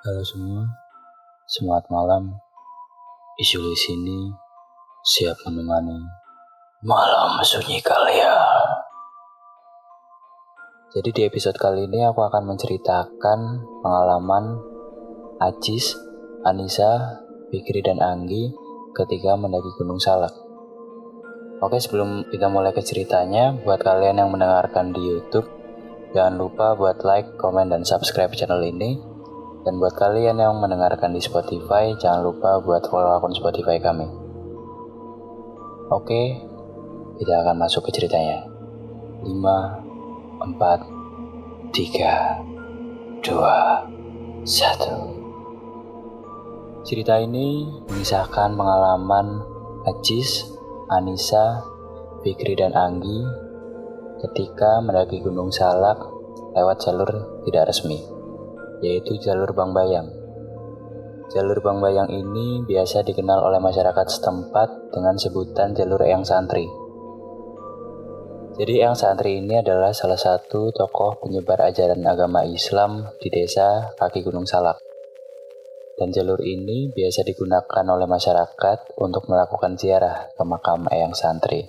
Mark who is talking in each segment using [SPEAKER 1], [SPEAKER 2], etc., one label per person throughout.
[SPEAKER 1] Halo semua, semangat malam. Isu di sini siap menemani malam sunyi kalian. Jadi di episode kali ini aku akan menceritakan pengalaman Ajis, Anissa, Fikri dan Anggi ketika mendaki Gunung Salak. Oke, sebelum kita mulai ke ceritanya, buat kalian yang mendengarkan di YouTube, jangan lupa buat like, komen, dan subscribe channel ini. Dan buat kalian yang mendengarkan di Spotify, jangan lupa buat follow akun Spotify kami. Oke, kita akan masuk ke ceritanya. 5, 4, 3, 2, 1. Cerita ini mengisahkan pengalaman Ajis, Anissa, Fikri dan Anggi ketika mendaki Gunung Salak lewat jalur tidak resmi, yaitu jalur Bangbayang. Jalur Bangbayang ini biasa dikenal oleh masyarakat setempat dengan sebutan jalur Eyang Santri. Jadi Eyang Santri ini adalah salah satu tokoh penyebar ajaran agama Islam di desa kaki Gunung Salak. Dan jalur ini biasa digunakan oleh masyarakat untuk melakukan ziarah ke makam Eyang Santri.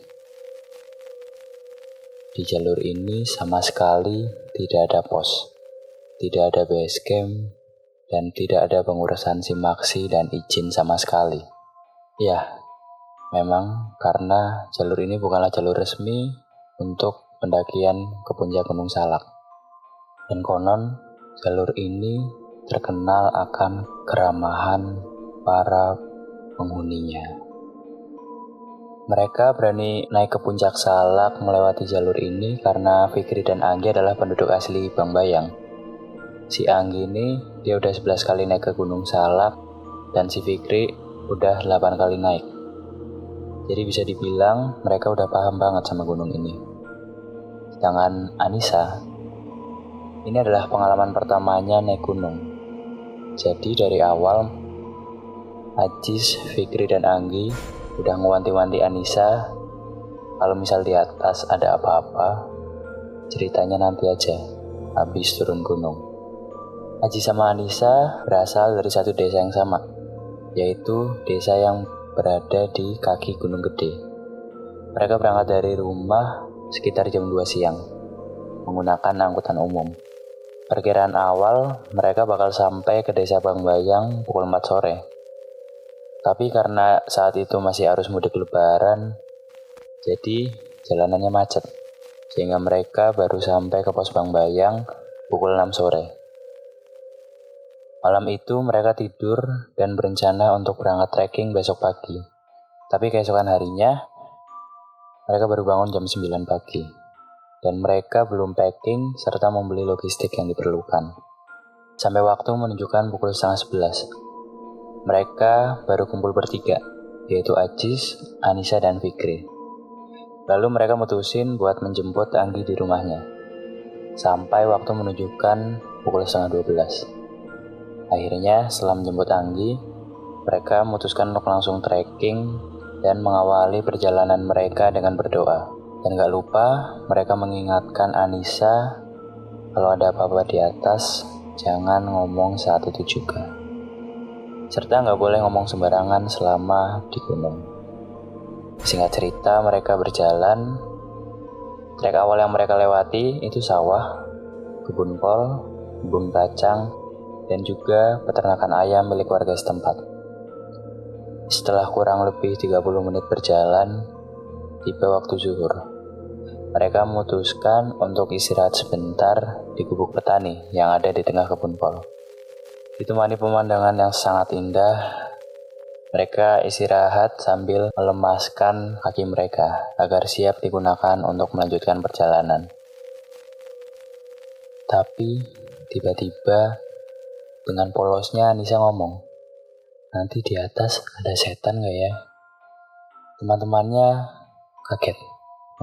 [SPEAKER 1] Di jalur ini sama sekali tidak ada pos, tidak ada base camp, dan tidak ada pengurusan simaksi dan izin sama sekali. Ya, memang karena jalur ini bukanlah jalur resmi untuk pendakian ke puncak Gunung Salak. Dan konon jalur ini terkenal akan keramahan para penghuninya. Mereka berani naik ke puncak Salak melewati jalur ini karena Fikri dan Anggi adalah penduduk asli Bangbayang. Si Anggi ini dia udah 11 kali naik ke Gunung Salak dan si Fikri udah 8 kali naik. Jadi bisa dibilang mereka udah paham banget sama gunung ini. Sedangkan Anissa, ini adalah pengalaman pertamanya naik gunung. Jadi dari awal Ajis, Fikri dan Anggi udah ngewanti-wanti Anissa kalau misal di atas ada apa-apa, ceritanya nanti aja habis turun gunung. Ajis sama Anissa berasal dari satu desa yang sama, yaitu desa yang berada di kaki Gunung Gede. Mereka berangkat dari rumah sekitar jam 2 siang, menggunakan angkutan umum. Perkiraan awal, mereka bakal sampai ke desa Bangbayang pukul 4 sore. Tapi karena saat itu masih arus mudik lebaran, jadi jalanannya macet, sehingga mereka baru sampai ke pos Bangbayang pukul 6 sore. Malam itu mereka tidur dan berencana untuk berangkat trekking besok pagi. Tapi keesokan harinya, mereka baru bangun jam 9 pagi. Dan mereka belum packing serta membeli logistik yang diperlukan. Sampai waktu menunjukkan pukul 10:30. Mereka baru kumpul bertiga, yaitu Ajis, Anissa, dan Fikri. Lalu mereka mutusin buat menjemput Anggi di rumahnya. Sampai waktu menunjukkan pukul 11:30. Akhirnya setelah menjemput Anggi, mereka memutuskan untuk langsung trekking dan mengawali perjalanan mereka dengan berdoa. Dan gak lupa mereka mengingatkan Anissa kalau ada apa-apa di atas, jangan ngomong saat itu juga. Serta gak boleh ngomong sembarangan selama di gunung. Singkat cerita, mereka berjalan. Trek awal yang mereka lewati itu sawah, kebun kol, kebun kacang, dan juga peternakan ayam milik warga setempat. Setelah kurang lebih 30 menit berjalan, tiba waktu zuhur. Mereka memutuskan untuk istirahat sebentar di gubuk petani yang ada di tengah kebun kol. Ditemani pemandangan yang sangat indah, mereka istirahat sambil melemaskan kaki mereka agar siap digunakan untuk melanjutkan perjalanan. Tapi tiba-tiba dengan polosnya Anissa ngomong, "Nanti di atas ada setan gak ya?" Teman-temannya kaget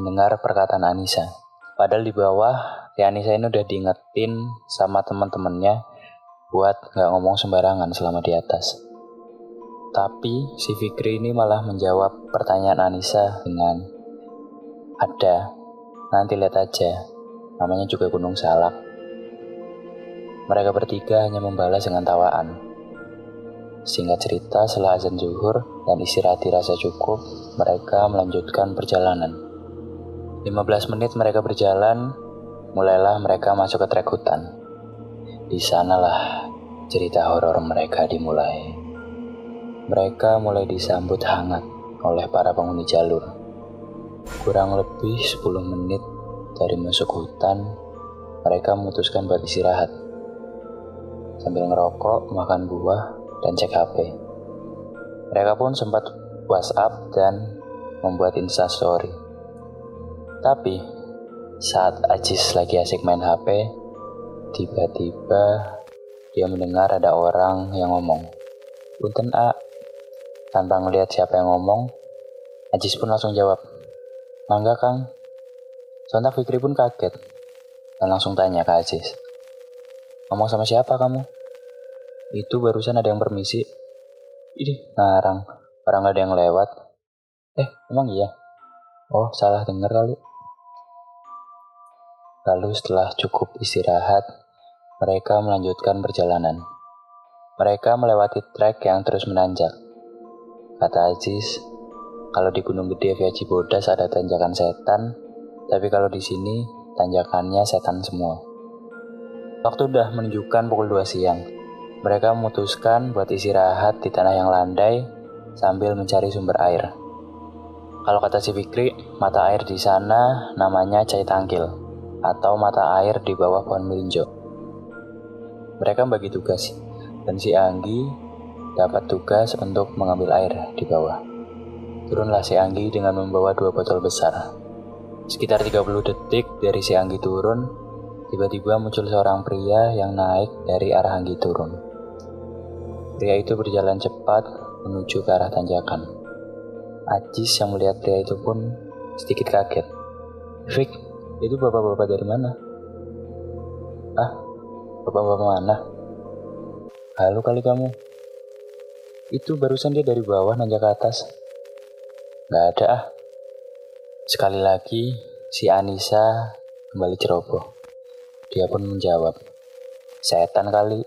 [SPEAKER 1] mendengar perkataan Anissa. Padahal di bawah, si Anissa ini udah diingetin sama teman-temannya buat gak ngomong sembarangan selama di atas. Tapi si Fikri ini malah menjawab pertanyaan Anissa dengan, "Ada, nanti lihat aja, namanya juga Gunung Salak." Mereka bertiga hanya membalas dengan tawaan. Singkat cerita, setelah azan zuhur dan istirahat dirasa cukup, mereka melanjutkan perjalanan. 15 menit mereka berjalan, mulailah mereka masuk ke trek hutan. Di sanalah cerita horor mereka dimulai. Mereka mulai disambut hangat oleh para penghuni jalur. Kurang lebih 10 menit dari masuk hutan, mereka memutuskan buat istirahat. Sambil ngerokok, makan buah, dan cek HP. Mereka pun sempat WhatsApp dan membuat Instastory. Tapi, saat Ajis lagi asik main HP, tiba-tiba dia mendengar ada orang yang ngomong, "Punten A." Tanpa ngelihat siapa yang ngomong, Ajis pun langsung jawab, "Mangga Kang." Sontak Fikri pun kaget dan langsung tanya ke Ajis, "Ngomong sama siapa kamu?" "Itu barusan ada yang permisi." "Ih, ngarang, orang ada yang lewat." Emang iya?" "Oh, salah dengar kali." Lalu setelah cukup istirahat, mereka melanjutkan perjalanan. Mereka melewati trek yang terus menanjak. Kata Ajis, kalau di Gunung Gede via Cibodas ada tanjakan setan, tapi kalau di sini tanjakannya setan semua. Waktu udah menunjukkan pukul 2 siang. Mereka memutuskan buat istirahat di tanah yang landai sambil mencari sumber air. Kalau kata si Fikri, mata air di sana namanya Cai Tangkil atau mata air di bawah pohon melinjo. Mereka bagi tugas, dan si Anggi dapat tugas untuk mengambil air di bawah. Turunlah si Anggi dengan membawa 2 botol besar. Sekitar 30 detik dari si Anggi turun, tiba-tiba muncul seorang pria yang naik dari arah Anggi turun. Pria itu berjalan cepat menuju ke arah tanjakan. Ajis yang melihat pria itu pun sedikit kaget. "Fik, itu bapak-bapak dari mana?" "Ah, bapak-bapak mana?" "Halo kali kamu. Itu barusan dia dari bawah nanjak ke atas." "Gak ada ah." Sekali lagi, si Anissa kembali ceroboh. Dia pun menjawab, "Setan kali."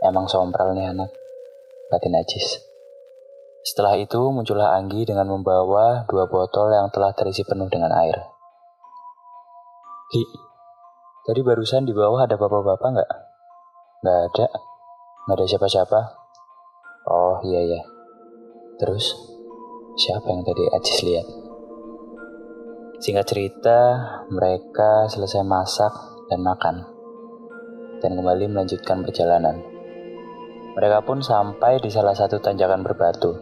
[SPEAKER 1] "Emang sompral nih anak," batin Ajis. Setelah itu muncullah Anggi dengan membawa 2 botol yang telah terisi penuh dengan air. "Ki, tadi barusan di bawah ada bapak-bapak nggak?" "Nggak ada. Nggak ada siapa-siapa." "Oh iya. Terus, siapa yang tadi Ajis lihat?" Singkat cerita, mereka selesai masak dan makan, dan kembali melanjutkan perjalanan. Mereka pun sampai di salah satu tanjakan berbatu.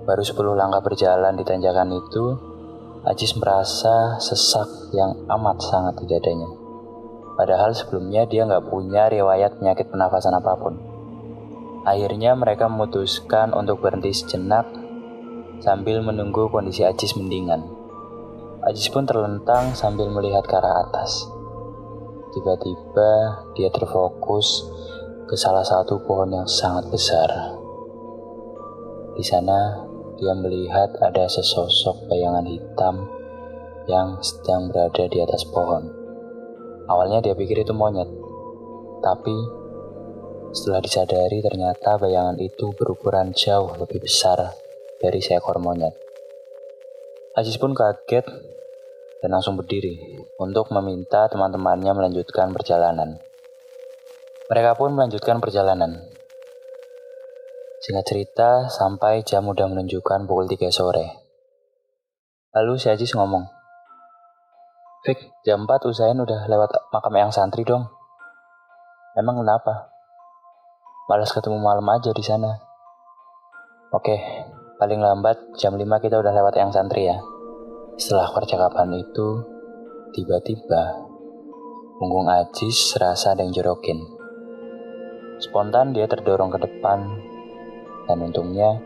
[SPEAKER 1] Baru 10 langkah berjalan di tanjakan itu, Ajis merasa sesak yang amat sangat di dadanya. Padahal sebelumnya dia nggak punya riwayat penyakit pernafasan apapun. Akhirnya mereka memutuskan untuk berhenti sejenak sambil menunggu kondisi Ajis mendingan. Ajis pun terlentang sambil melihat ke arah atas. Tiba-tiba dia terfokus ke salah satu pohon yang sangat besar. Di sana dia melihat ada sesosok bayangan hitam yang sedang berada di atas pohon. Awalnya dia pikir itu monyet, tapi setelah disadari ternyata bayangan itu berukuran jauh lebih besar dari seekor monyet. Ajis pun kaget dan langsung berdiri untuk meminta teman-temannya melanjutkan perjalanan. Mereka pun melanjutkan perjalanan. Singkat cerita, sampai jam udah menunjukkan pukul 3 sore. Lalu si Ajis ngomong, "Fik, jam 4 usahain udah lewat makam Eyang Santri dong." "Emang kenapa?" "Malas ketemu malam aja di sana." "Oke, paling lambat jam 5 kita udah lewat Eyang Santri ya." Setelah percakapan itu, tiba-tiba punggung Ajis serasa ada yang jorokin. Spontan dia terdorong ke depan, dan untungnya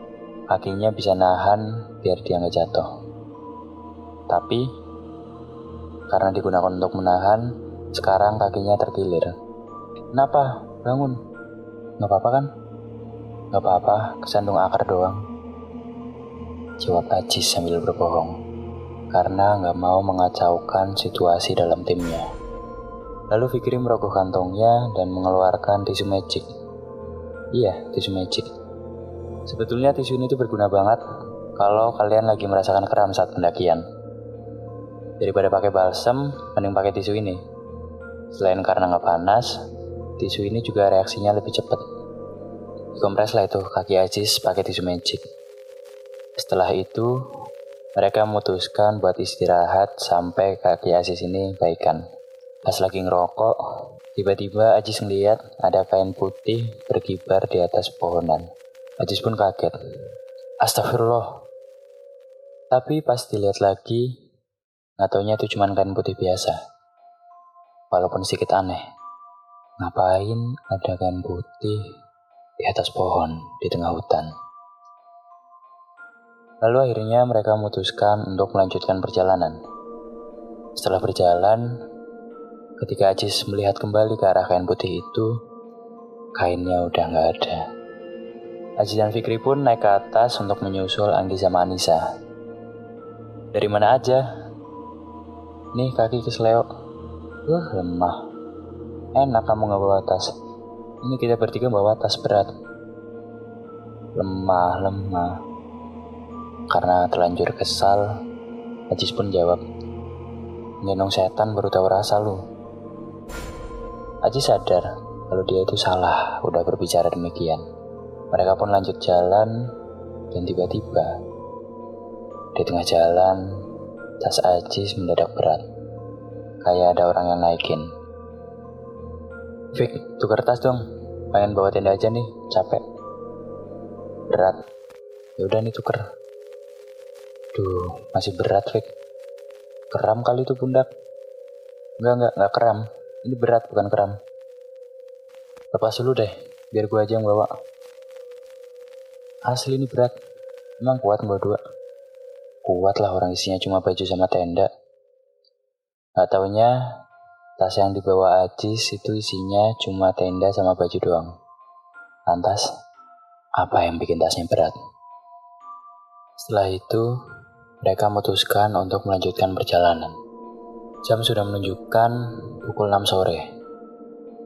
[SPEAKER 1] kakinya bisa nahan biar dia nggak jatuh. Tapi karena digunakan untuk menahan, sekarang kakinya terkilir. "Kenapa? Bangun." "Nggak apa-apa kan?" "Nggak apa-apa, kesandung akar doang," jawab Ajis sambil berbohong, karena nggak mau mengacaukan situasi dalam timnya. Lalu Fikri merogoh kantongnya dan mengeluarkan tisu magic. Iya, tisu magic. Sebetulnya tisu ini tuh berguna banget kalau kalian lagi merasakan kram saat pendakian. Daripada pakai balsem, mending pakai tisu ini. Selain karena nggak panas, tisu ini juga reaksinya lebih cepat. Dikompres lah itu kaki Aziz pakai tisu magic. Setelah itu, mereka memutuskan buat istirahat sampai kaki Aziz ini baikan. Pas lagi ngerokok, tiba-tiba Aziz ngeliat ada kain putih berkibar di atas pohonan. Aziz pun kaget. Astagfirullah. Tapi pas dilihat lagi, nggak taunya itu cuma kain putih biasa. Walaupun sedikit aneh. Ngapain ada kain putih di atas pohon di tengah hutan? Lalu akhirnya mereka memutuskan untuk melanjutkan perjalanan. Setelah berjalan, ketika Aziz melihat kembali ke arah kain putih itu, kainnya udah nggak ada. Aziz dan Fikri pun naik ke atas untuk menyusul Anggi sama Anissa. Dari mana aja? Nih kaki kesleo. Lemah. Enak kamu nggak bawa tas. Ini kita bertiga bawa tas berat. Lemah. Karena terlanjur kesal, Aziz pun jawab, "Gendong setan baru tahu rasa lu." Aziz sadar kalau dia itu salah udah berbicara demikian. Mereka pun lanjut jalan dan tiba-tiba di tengah jalan tas Aziz mendadak berat. Kayak ada orang yang naikin. "Fik, tukar tas dong. Pengen bawa tenda aja nih, capek." "Berat." "Yaudah nih tuker." "Duh, masih berat, Fik. Keram kali itu pundak." Enggak keram. Ini berat, bukan keram." "Lepas dulu deh, biar gue aja yang bawa." "Asli ini berat. Emang kuat bawa 2? "Kuat lah, orang isinya cuma baju sama tenda." Gak taunya, tas yang dibawa Aziz itu isinya cuma tenda sama baju doang. Lantas, apa yang bikin tasnya berat? Setelah itu, mereka memutuskan untuk melanjutkan perjalanan. Jam sudah menunjukkan pukul 6 sore.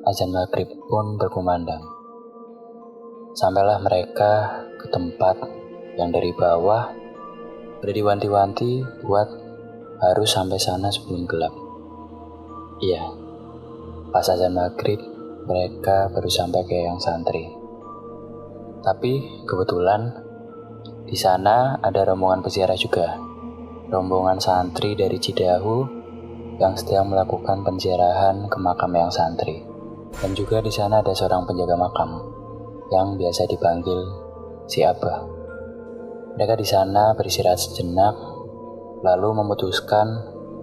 [SPEAKER 1] Azan maghrib pun berkumandang. Sampailah mereka ke tempat yang dari bawah udah diwanti-wanti buat harus sampai sana sebelum gelap. Iya, pas azan maghrib mereka baru sampai ke yang santri. Tapi kebetulan di sana ada rombongan peziarah juga, rombongan santri dari Cidahu yang sedang melakukan penziarahan ke makam yang santri. Dan juga di sana ada seorang penjaga makam yang biasa dipanggil si Abah. Mereka di sana beristirahat sejenak, lalu memutuskan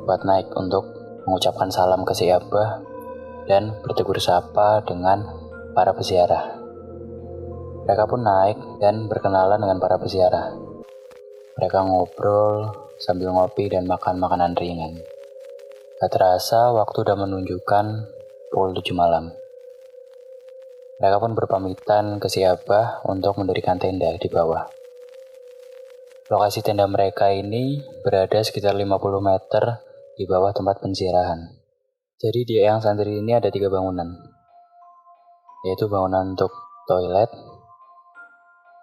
[SPEAKER 1] buat naik untuk mengucapkan salam ke si Abah dan bertegur sapa dengan para peziarah. Mereka pun naik dan berkenalan dengan para peziarah. Mereka ngobrol sambil ngopi dan makan makanan ringan. Gak terasa waktu udah menunjukkan pukul 7 malam. Mereka pun berpamitan ke si Abah untuk mendirikan tenda di bawah. Lokasi tenda mereka ini berada sekitar 50 meter di bawah tempat penziarahan. Jadi di yang santri ini ada 3 bangunan, yaitu bangunan untuk toilet,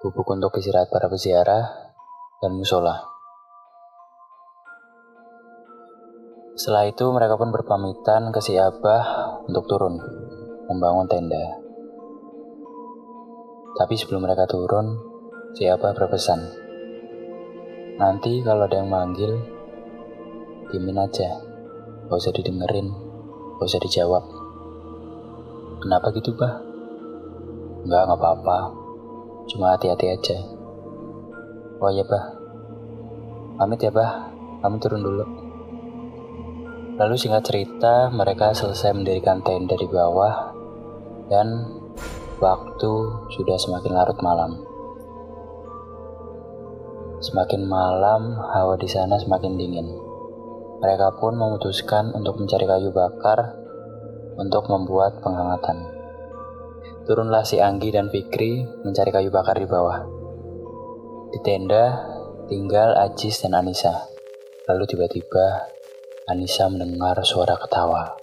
[SPEAKER 1] gubuk untuk istirahat para peziarah, dan musola. Setelah itu mereka pun berpamitan ke si Abah untuk turun membangun tenda. Tapi sebelum mereka turun, si Abah berpesan, "Nanti kalau ada yang manggil, diemin aja, gak usah didengerin, gak usah dijawab." "Kenapa gitu, Bah?" Gak apa-apa. Cuma hati-hati aja." "Oh iya, Bah. Pamit ya, Bah. Kami turun dulu." Lalu singkat cerita, mereka selesai mendirikan tenda di bawah dan waktu sudah semakin larut malam. Semakin malam, hawa di sana semakin dingin. Mereka pun memutuskan untuk mencari kayu bakar untuk membuat penghangatan. Turunlah si Anggi dan Fikri mencari kayu bakar di bawah. Di tenda tinggal Aziz dan Anissa. Lalu tiba-tiba Anissa mendengar suara ketawa.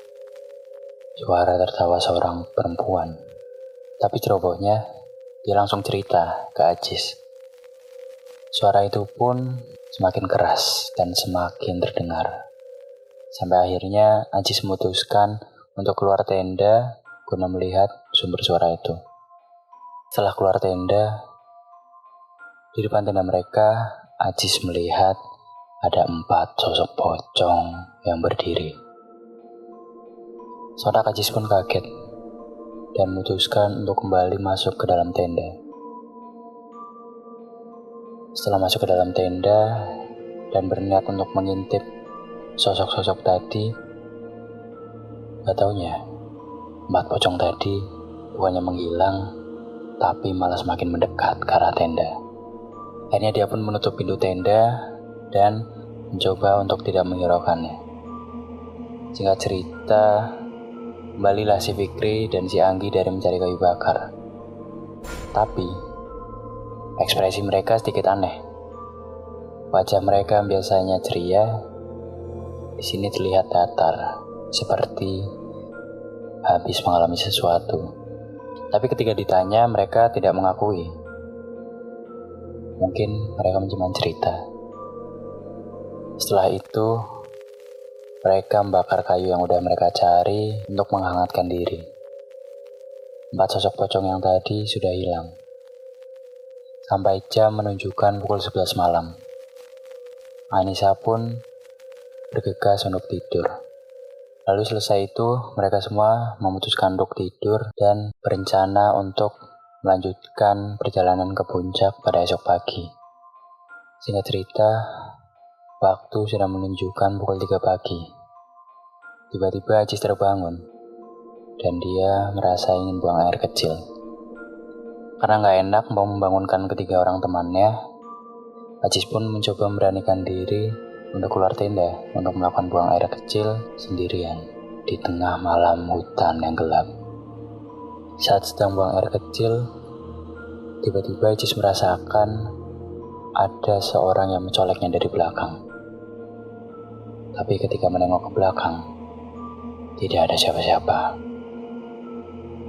[SPEAKER 1] suara tertawa seorang perempuan. Tapi cerobohnya, dia langsung cerita ke Ajis. Suara itu pun semakin keras dan semakin terdengar. Sampai akhirnya Ajis memutuskan untuk keluar tenda guna melihat sumber suara itu. Setelah keluar tenda, di depan tenda mereka, Ajis melihat ada 4 sosok pocong yang berdiri. Sontak Ajis pun kaget dan memutuskan untuk kembali masuk ke dalam tenda. Setelah masuk ke dalam tenda dan berniat untuk mengintip sosok-sosok tadi, gak taunya 4 pocong tadi bukannya menghilang, tapi malah semakin mendekat ke arah tenda. Akhirnya dia pun menutup pintu tenda dan mencoba untuk tidak menghiraukannya. Singkat cerita, kembalilah si Fikri dan si Anggi dari mencari kayu bakar. Tapi, ekspresi mereka sedikit aneh. Wajah mereka yang biasanya ceria, di sini terlihat datar, seperti habis mengalami sesuatu. Tapi ketika ditanya, mereka tidak mengakui. Mungkin mereka cuma cerita. Setelah itu, mereka membakar kayu yang udah mereka cari untuk menghangatkan diri. 4 sosok pocong yang tadi sudah hilang. Sampai jam menunjukkan pukul 11 malam. Anissa pun bergegas untuk tidur. Lalu selesai itu, mereka semua memutuskan untuk tidur dan berencana untuk melanjutkan perjalanan ke puncak pada esok pagi. Singkat cerita, waktu sudah menunjukkan pukul 3 pagi. Tiba-tiba Ajis terbangun dan dia merasa ingin buang air kecil. Karena gak enak mau membangunkan ketiga orang temannya, Ajis pun mencoba memberanikan diri untuk keluar tenda untuk melakukan buang air kecil sendirian di tengah malam hutan yang gelap. Saat sedang buang air kecil, tiba-tiba Ajis merasakan ada seorang yang mencoleknya dari belakang. Tapi ketika menengok ke belakang, tidak ada siapa-siapa.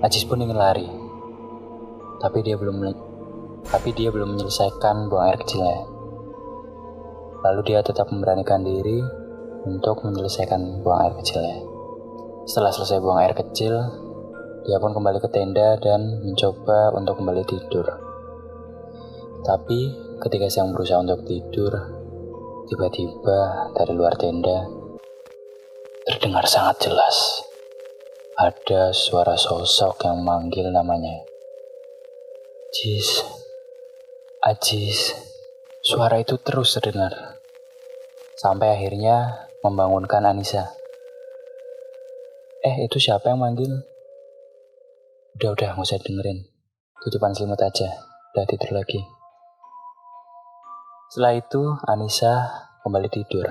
[SPEAKER 1] Ajis pun ingin lari, tapi dia belum menyelesaikan buang air kecilnya. Lalu dia tetap memberanikan diri untuk menyelesaikan buang air kecilnya. Setelah selesai buang air kecil, dia pun kembali ke tenda dan mencoba untuk kembali tidur. Tapi ketika sedang berusaha untuk tidur, tiba-tiba dari luar tenda terdengar sangat jelas. Ada suara sosok yang memanggil namanya. Ajis. Suara itu terus terdengar. Sampai akhirnya membangunkan Anissa. Itu siapa yang manggil? Udah, gak usah dengerin. Tutupan selimut aja, udah tidur lagi. Setelah itu, Anissa kembali tidur.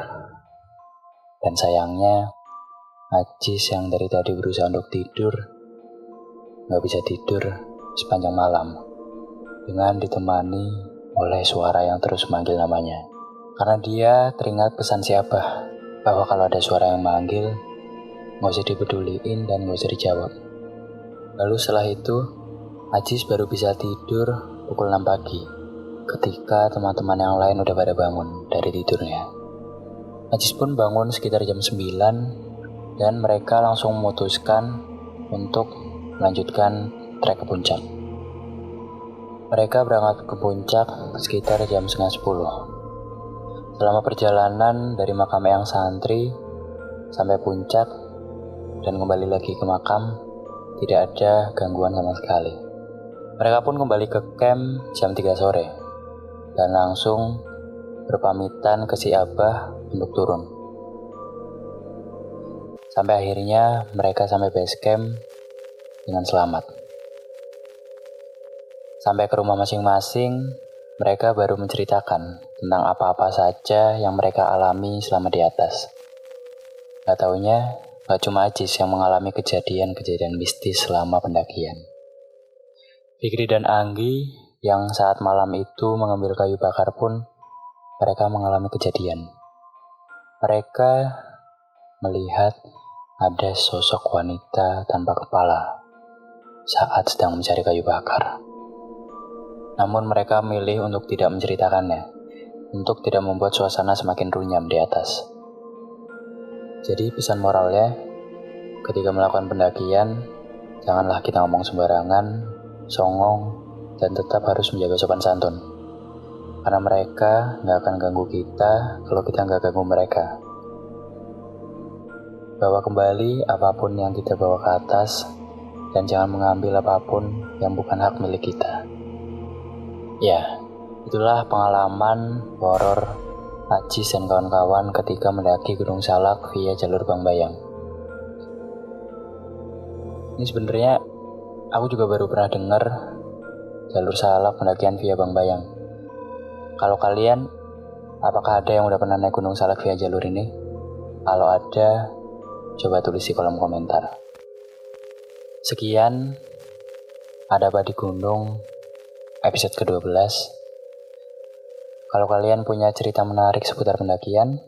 [SPEAKER 1] Dan sayangnya, Ajis yang dari tadi berusaha untuk tidur, gak bisa tidur sepanjang malam. Dengan ditemani oleh suara yang terus memanggil namanya. Karena dia teringat pesan si Abah, bahwa kalau ada suara yang manggil, gak usah dipeduliin dan gak usah dijawab. Lalu setelah itu, Ajis baru bisa tidur pukul 6 pagi. Ketika teman-teman yang lain udah pada bangun dari tidurnya. Ajis pun bangun sekitar jam 9 dan mereka langsung memutuskan untuk melanjutkan trek ke puncak. Mereka berangkat ke puncak sekitar jam 9:30. Selama perjalanan dari makam Eyang Santri sampai puncak dan kembali lagi ke makam, tidak ada gangguan sama sekali. Mereka pun kembali ke camp jam 3 sore dan langsung berpamitan ke si Abah untuk turun. Sampai akhirnya mereka sampai base camp dengan selamat. Sampai ke rumah masing-masing, mereka baru menceritakan tentang apa-apa saja yang mereka alami selama di atas. Gak taunya, gak cuma Ajis yang mengalami kejadian-kejadian mistis selama pendakian. Fikri dan Anggi yang saat malam itu mengambil kayu bakar pun, mereka mengalami kejadian. Mereka melihat ada sosok wanita tanpa kepala saat sedang mencari kayu bakar. Namun mereka milih untuk tidak menceritakannya, untuk tidak membuat suasana semakin runyam di atas. Jadi pesan moralnya, ketika melakukan pendakian, janganlah kita ngomong sembarangan, songong, dan tetap harus menjaga sopan santun. Karena mereka gak akan ganggu kita kalau kita gak ganggu mereka. Bawa kembali apapun yang kita bawa ke atas, dan jangan mengambil apapun yang bukan hak milik kita. Ya, itulah pengalaman horor Ajis dan kawan-kawan ketika mendaki Gunung Salak via jalur Bangbayang. Ini sebenarnya aku juga baru pernah dengar jalur Salak pendakian via Bangbayang. Kalau kalian, apakah ada yang udah pernah naik Gunung Salak via jalur ini? Kalau ada, coba tulis di kolom komentar. Sekian, Ada Apa di Gunung, episode ke-12. Kalau kalian punya cerita menarik seputar pendakian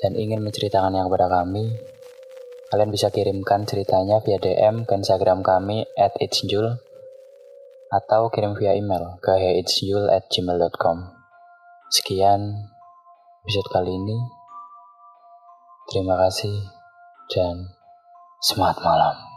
[SPEAKER 1] dan ingin menceritakannya kepada kami, kalian bisa kirimkan ceritanya via DM ke Instagram kami @itsjul atau kirim via email ke heitsjul@gmail.com. Sekian episode kali ini. Terima kasih dan semangat malam.